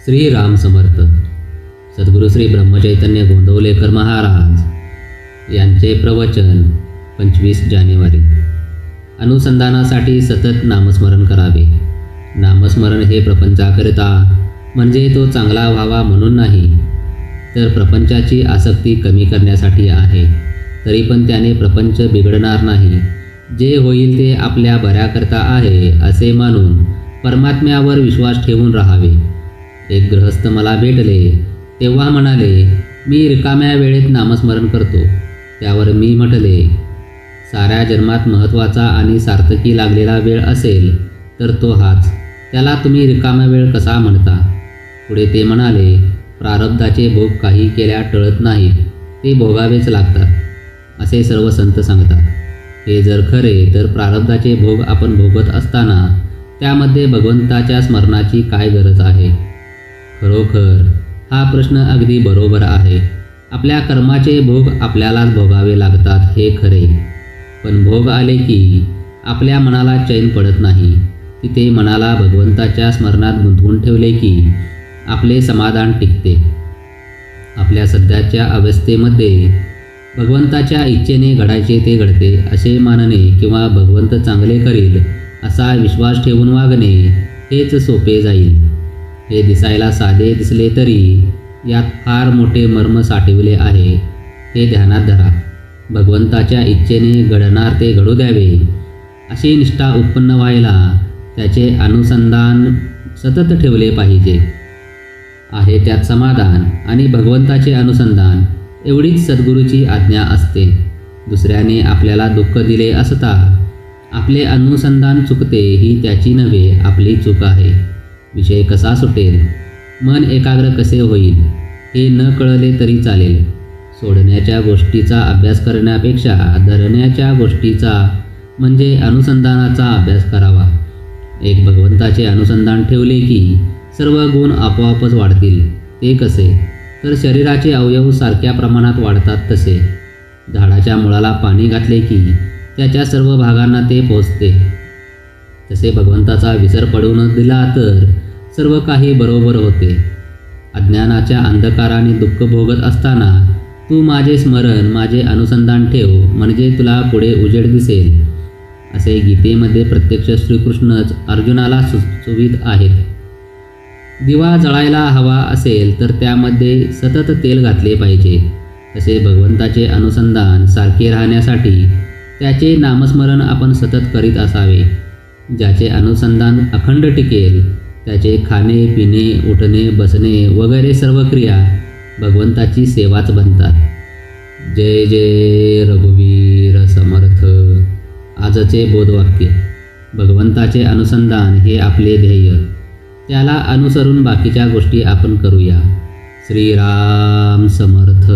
श्रीराम समर्थ. सद्गुरू श्री ब्रह्मचैतन्य गोंदवलेकर महाराज यांचे प्रवचन 25 जानेवारी. अनुसंधानासाठी सतत नामस्मरण करावे. नामस्मरण हे प्रपंचाकरिता म्हणजे तो चांगला व्हावा म्हणून नाही, तर प्रपंचाची आसक्ती कमी करण्यासाठी आहे. तरी पण त्याने प्रपंच बिघडणार नाही. जे होईल ते आपल्या बऱ्याकरता आहे असे मानून परमात्म्यावर विश्वास ठेवून राहावे. एक गृहस्थ मला भेटले तेव्हा म्हणाले, मी रिकाम्या वेळेत नामस्मरण करतो. त्यावर मी म्हटले, साऱ्या जन्मात महत्त्वाचा आणि सार्थकी लागलेला वेळ असेल तर तो हाच. त्याला तुम्ही रिकामा वेळ कसा म्हणता? पुढे ते म्हणाले, प्रारब्धाचे भोग काही केल्या टळत नाहीत, ते भोगावेच लागतात असे सर्व संत सांगतात. हे जर खरे तर प्रारब्धाचे भोग आपण भोगत असताना त्यामध्ये भगवंताच्या स्मरणाची काय गरज आहे? खरोखर हा प्रश्न अगदी बरोबर आहे. आपल्या कर्माचे भोग आपल्यालाच भोगावे लागतात हे खरे, पण भोग आले की आपल्या मनाला चैन पडत नाही. तिथे मनाला भगवंताच्या स्मरणात गुंतवून ठेवले की आपले समाधान टिकते. आपल्या सध्याच्या अवस्थेमध्ये भगवंताच्या इच्छेने घडायचे ते घडते असे मानणे किंवा भगवंत चांगले करील असा विश्वास ठेवून वागणे हेच सोपे जाईल. हे दिसायला साधे दिसले तरी यात फार मोठे मर्म साठवले आहे. हे ध्यानात धरा. भगवंताच्या इच्छेने घडणार ते घडू द्यावे अशी निष्ठा उत्पन्न व्हायला त्याचे अनुसंधान सतत ठेवले पाहिजे. आहे त्यात समाधान आणि भगवंताचे अनुसंधान एवढीच सद्गुरूची आज्ञा असते. दुसऱ्याने आपल्याला दुःख दिले असता आपले अनुसंधान चुकते ही त्याची नव्हे, आपली चूक आहे. विषय कसा सुटेल, मन एकाग्र कसे होईल हे न कळले तरी चालेल. सोडण्याच्या गोष्टीचा अभ्यास करण्यापेक्षा धरण्याच्या गोष्टीचा म्हणजे अनुसंधानाचा अभ्यास करावा. एक भगवंताचे अनुसंधान ठेवले की सर्व गुण आपोआपच वाढतील. ते कसे? तर शरीराचे अवयव सारख्या प्रमाणात वाढतात तसे. झाडाच्या मुळाला पाणी घातले की त्याच्या सर्व भागांना ते पोचते. तसे भगवंताचा विसर पडू न दिला तर सर्व काही बरोबर होते. अज्ञानाच्या अंधकाराने दुःख भोगत असताना तू माझे स्मरण, माझे अनुसंधान ठेव म्हणजे तुला पुढे उजेड दिसेल असे गीतेमध्ये प्रत्यक्ष श्रीकृष्णच अर्जुनाला सुचवित आहेत. दिवा जळायला हवा असेल तर त्यामध्ये सतत तेल घातले पाहिजे. तसे भगवंताचे अनुसंधान सारखे राहण्यासाठी त्याचे नामस्मरण आपण सतत करीत असावे. ज्याचे अनुसंधान अखंड टिकेल त्याचे खाणे, पिणे, उठणे, बसणे वगैरे सर्व क्रिया भगवंताची सेवाच बनतात. जय जय रघुवीर समर्थ. आजचे बोधवाक्य. भगवंताचे अनुसंधान हे आपले ध्येय. त्याला अनुसरून बाकीच्या गोष्टी आपण करूया. श्रीराम समर्थ.